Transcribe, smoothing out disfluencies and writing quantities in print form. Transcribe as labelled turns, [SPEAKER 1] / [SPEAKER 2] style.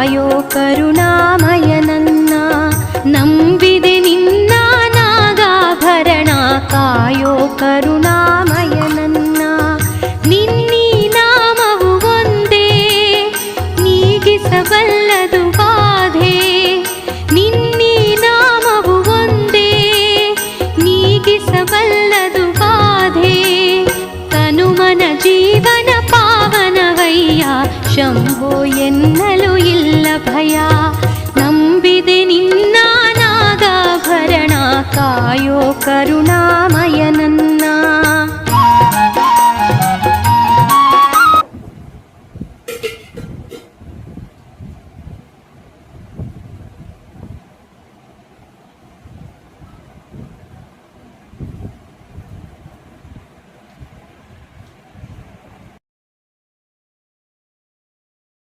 [SPEAKER 1] ಕಾಯೋ ಕರುಣಾಮಯ ನನ್ನ. ನಂಬಿದೆ ನಿನ್ನ ನಾಗಾಭರಣ ಕಾಯೋ ಕರುಣಾಮಯ ನನ್ನ. ನಿನ್ನೀ ನಾಮವು ಒಂದೇ ನೀಗಿಸಬಲ್ಲದು ಬಾಧೆ. ನಿನ್ನೀ ನಾಮವು ಒಂದೇ ನೀಗಿಸಬಲ್ಲದು ಬಾಧೆ. ತನುಮನ ಜೀವನ ಪಾವನವಯ್ಯ ಶಂಭೋ ಎನ್ನಲು ಇಲ್ಲ ಭಯ. ನಂಬಿದೆ ನಿನ್ನ ನಾಗಾಭರಣ ಕಾಯೋ ಕರುಣಾಮಯ ನನ್ನ.